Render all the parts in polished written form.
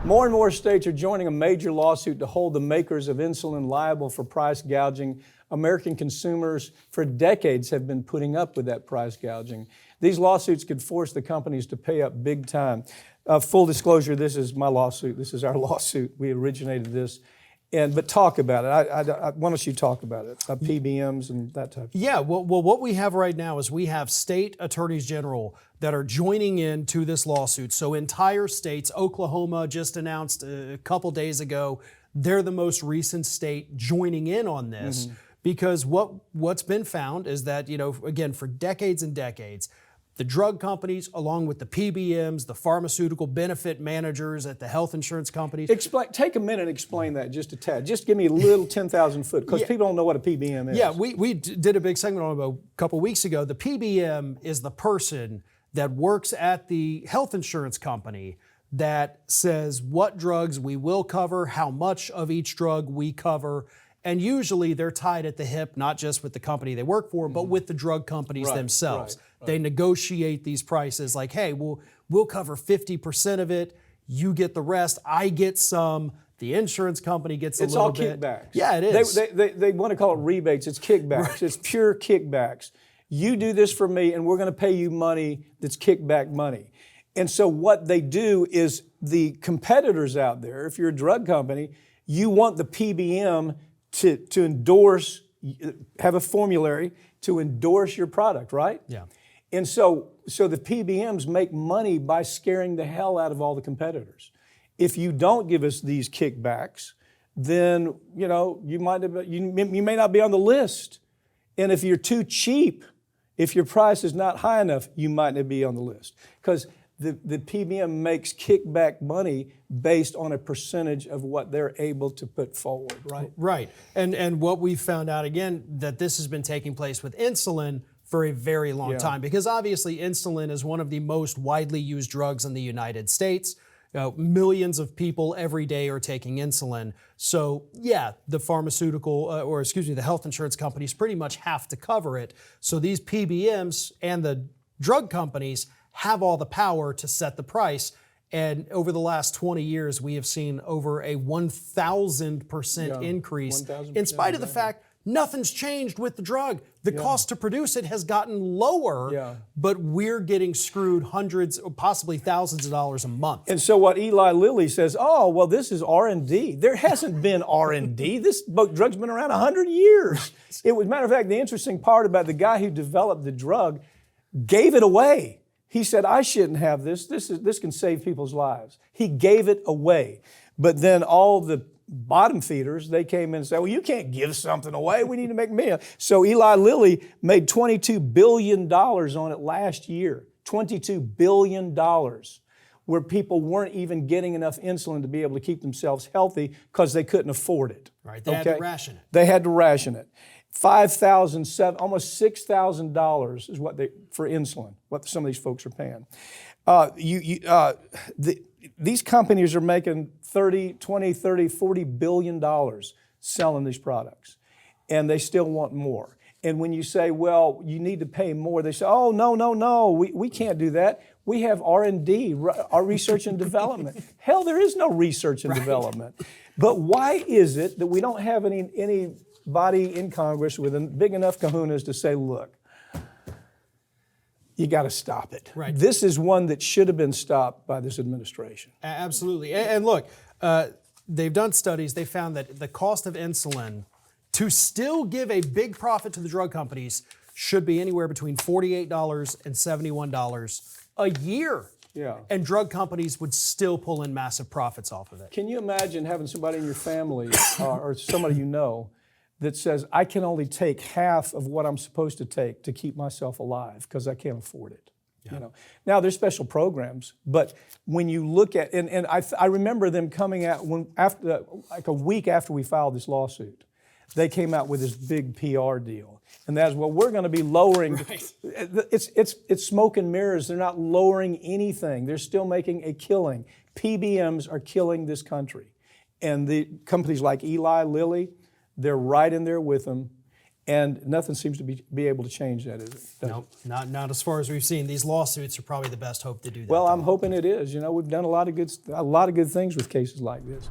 More and more states are joining a major lawsuit to hold the makers of insulin liable for price gouging. American consumers for decades have been putting up with that price gouging. These lawsuits could force the companies to pay up big time. Full disclosure, this is my lawsuit. This is our lawsuit. We originated this. But talk about it. Why don't you talk about it? PBMs and that type of thing. Yeah, well, what we have right now is we have state attorneys general that are joining in to this lawsuit. So entire states, Oklahoma just announced a couple days ago, they're the most recent state joining in on this. Because what's been found is that, again, for decades and decades, the drug companies, along with the PBMs, the pharmaceutical benefit managers at the health insurance companies. Take a minute and explain that just a tad. Just give me a little 10,000 foot, because people don't know what a PBM is. Yeah, we did a big segment on it a couple weeks ago. The PBM is the person that works at the health insurance company that says what drugs we will cover, how much of each drug we cover. And usually they're tied at the hip, not just with the company they work for, but with the drug companies themselves. Right. They negotiate these prices like, hey, we'll cover 50% of it. You get the rest. I get some. The insurance company gets a little bit. It's all kickbacks. Yeah, it is. They want to call it rebates. It's kickbacks. Right. It's pure kickbacks. You do this for me, and we're going to pay you money that's kickback money. And so what they do is the competitors out there, if you're a drug company, you want the PBM to endorse, have a formulary to endorse your product, right? Yeah. And so the PBMs make money by scaring the hell out of all the competitors. If you don't give us these kickbacks, then you may not be on the list. And if you're too cheap, if your price is not high enough, you might not be on the list. Because the PBM makes kickback money based on a percentage of what they're able to put forward, right? Right. And what we found out, again, that this has been taking place with insulin for a very long time, because obviously insulin is one of the most widely used drugs in the United States. Millions of people every day are taking insulin. So yeah, the the health insurance companies pretty much have to cover it. So these PBMs and the drug companies have all the power to set the price. And over the last 20 years, we have seen over a 1,000% increase, 1,000%, in spite of the fact nothing's changed with the drug. The cost to produce it has gotten lower, but we're getting screwed hundreds or possibly thousands of dollars a month. And so what Eli Lilly says, oh, well, this is R&D. There hasn't been R&D. This drug's been around 100 years. Matter of fact, the interesting part about the guy who developed the drug gave it away. He said, I shouldn't have this. This can save people's lives. He gave it away. But then all the bottom feeders, they came in and said, well, you can't give something away. We need to make millions. So Eli Lilly made $22 billion on it last year. $22 billion, where people weren't even getting enough insulin to be able to keep themselves healthy because they couldn't afford it. Right, they had to ration it. They had to ration it. $5,000, almost $6,000 is for insulin, what some of these folks are paying. These companies are making $30, $20, $30, $40 billion selling these products, and they still want more. And when you say, well, you need to pay more, they say, oh, no, we can't do that. We have R&D, our research and development. Hell, there is no research and development. But why is it that we don't have any body in Congress with big enough kahunas to say, look, you got to stop it. Right. This is one that should have been stopped by this administration. Absolutely. And look, they've done studies. They found that the cost of insulin to still give a big profit to the drug companies should be anywhere between $48 and $71 a year. Yeah. And drug companies would still pull in massive profits off of it. Can you imagine having somebody in your family or somebody you know that says, I can only take half of what I'm supposed to take to keep myself alive because I can't afford it? Yeah. Now there's special programs, but when you look at, and I remember them coming out like a week after we filed this lawsuit, they came out with this big PR deal. And that's, well, we're going to be lowering. Right. It's smoke and mirrors. They're not lowering anything. They're still making a killing. PBMs are killing this country. And the companies like Eli Lilly, they're right in there with them. And nothing seems to be able to change that, is it? No, not as far as we've seen. These lawsuits are probably the best hope to do that. Well, I'm hoping it is. You know, we've done a lot of good things with cases like this.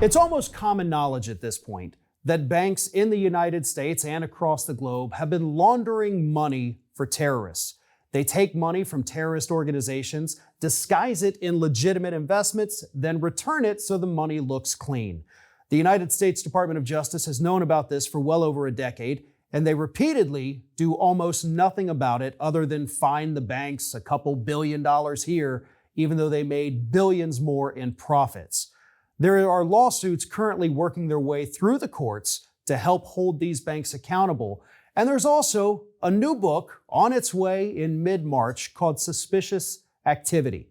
It's almost common knowledge at this point that banks in the United States and across the globe have been laundering money for terrorists. They take money from terrorist organizations, disguise it in legitimate investments, then return it so the money looks clean. The United States Department of Justice has known about this for well over a decade, and they repeatedly do almost nothing about it other than fine the banks a couple $1 billion here, even though they made billions more in profits. There are lawsuits currently working their way through the courts to help hold these banks accountable. And there's also a new book on its way in mid-March called Suspicious Activity.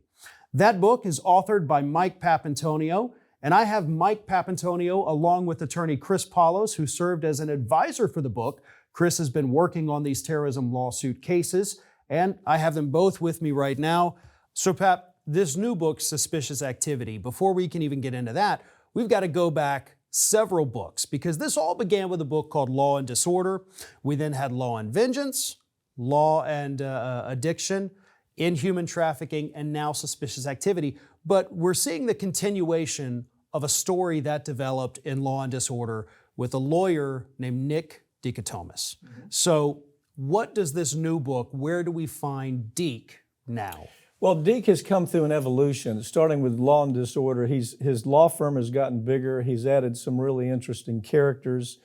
That book is authored by Mike Papantonio, and I have Mike Papantonio along with attorney Chris Paulos, who served as an advisor for the book. Chris has been working on these terrorism lawsuit cases, and I have them both with me right now. So, Pap, this new book, Suspicious Activity, before we can even get into that, we've got to go back several books, because this all began with a book called Law and Disorder. We then had Law and Vengeance, Law and Addiction, Inhuman Trafficking, and now Suspicious Activity. But we're seeing the continuation of a story that developed in Law and Disorder with a lawyer named Nick Dichotomous. So what does this new book, where do we find Deke now? Well, Deke has come through an evolution, starting with Law and Disorder. His law firm has gotten bigger. He's added some really interesting characters.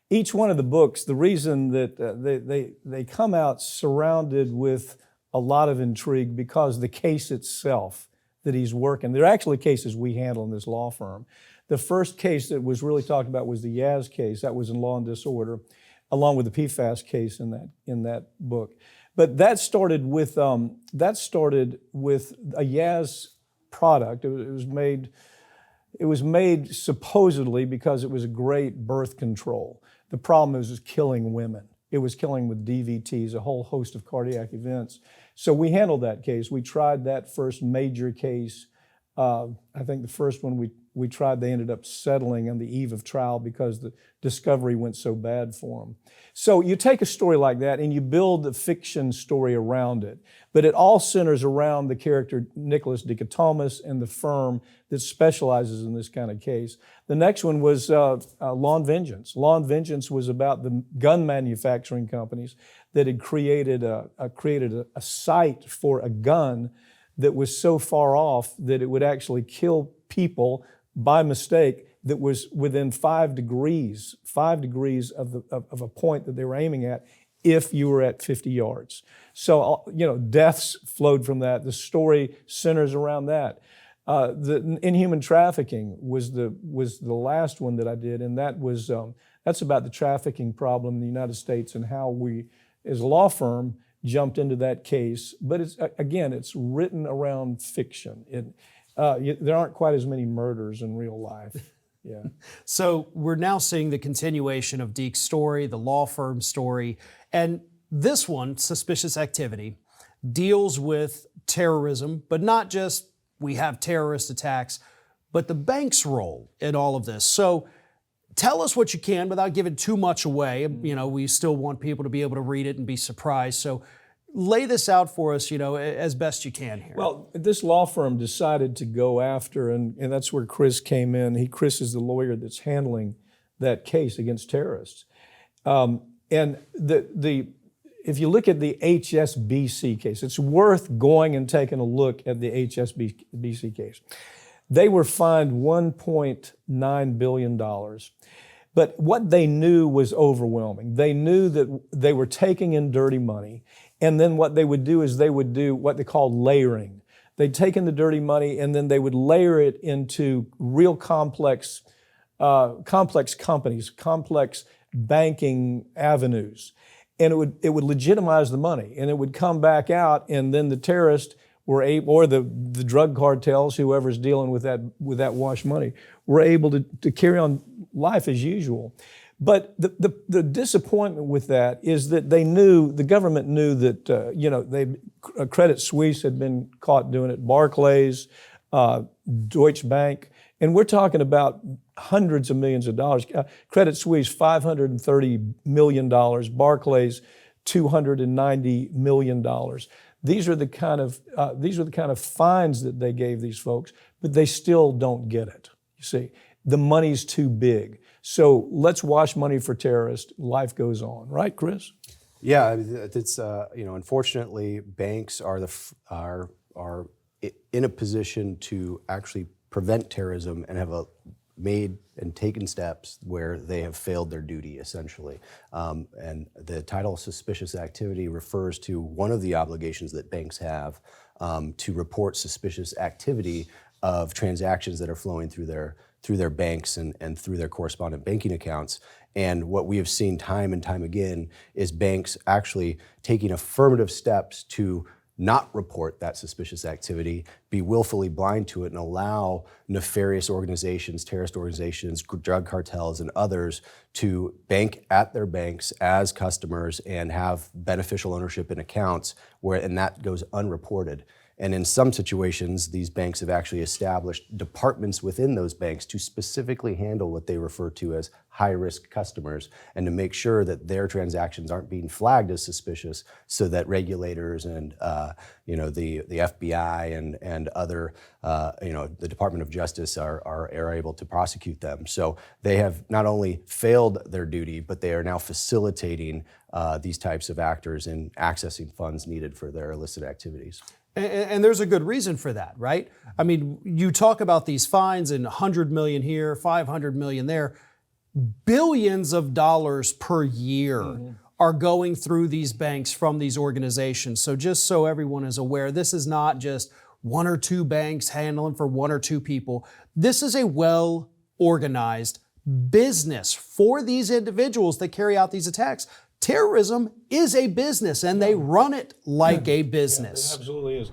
Each one of the books, the reason that they come out surrounded with a lot of intrigue because the case itself that he's working, they're actually cases we handle in this law firm. The first case that was really talked about was the Yaz case. That was in Law and Disorder, along with the PFAS case in that book. But that started with a Yaz product. It was made supposedly because it was a great birth control. The problem is it was killing women. It was killing with DVTs, a whole host of cardiac events. So we handled that case. We tried that first major case. I think the first one we tried, they ended up settling on the eve of trial because the discovery went so bad for them. So you take a story like that and you build a fiction story around it, but it all centers around the character Nicholas Dichotomous and the firm that specializes in this kind of case. The next one was Law and Vengeance. Law and Vengeance was about the gun manufacturing companies that had created a site for a gun that was so far off that it would actually kill people by mistake that was within 5 degrees of a point that they were aiming at if you were at 50 yards. So, deaths flowed from that. The story centers around that. The Inhuman Trafficking was the last one that I did, and that's about the trafficking problem in the United States and how we, as a law firm, jumped into that case. But it's written around fiction. There aren't quite as many murders in real life. Yeah. So we're now seeing the continuation of Deke's story, the law firm story, and this one, Suspicious Activity, deals with terrorism, but not just we have terrorist attacks, but the bank's role in all of this. So tell us what you can without giving too much away. We still want people to be able to read it and be surprised. So lay this out for us, as best you can here. Well, this law firm decided to go after, and that's where Chris came in. Chris is the lawyer that's handling that case against terrorists. And if you look at the HSBC case, it's worth going and taking a look at the HSBC case. They were fined $1.9 billion. But what they knew was overwhelming. They knew that they were taking in dirty money, and then what they would do is they would do what they called layering. They'd take in the dirty money, and then they would layer it into real complex companies, complex banking avenues. And it would legitimize the money, and it would come back out, and then the terrorists were able, or the drug cartels, whoever's dealing with that wash money, were able to carry on life as usual. But the disappointment with that is that the government knew that, Credit Suisse had been caught doing it, Barclays, Deutsche Bank, And we're talking about hundreds of millions of dollars. Credit Suisse, $530 million. Barclays, $290 million. These are the kind of fines that they gave these folks, but they still don't get it. You see, the money's too big. So let's wash money for terrorists. Life goes on, right, Chris? Yeah, it's unfortunately, banks are in a position to actually prevent terrorism and have made and taken steps where they have failed their duty, essentially. And the title suspicious activity refers to one of the obligations that banks have to report suspicious activity of transactions that are flowing through their banks and through their correspondent banking accounts. And what we have seen time and time again is banks actually taking affirmative steps to not report that suspicious activity, be willfully blind to it, and allow nefarious organizations, terrorist organizations, drug cartels, and others to bank at their banks as customers and have beneficial ownership in accounts, and that goes unreported. And in some situations, these banks have actually established departments within those banks to specifically handle what they refer to as high-risk customers and to make sure that their transactions aren't being flagged as suspicious, so that regulators and the FBI and other the Department of Justice are able to prosecute them. So they have not only failed their duty, but they are now facilitating these types of actors in accessing funds needed for their illicit activities. And there's a good reason for that, right? I mean, you talk about these fines and 100 million here, 500 million there. Billions of dollars per year are going through these banks from these organizations. So just so everyone is aware, this is not just one or two banks handling for one or two people. This is a well-organized business for these individuals that carry out these attacks. Terrorism is a business, and they run it like a business. Yeah, it absolutely is.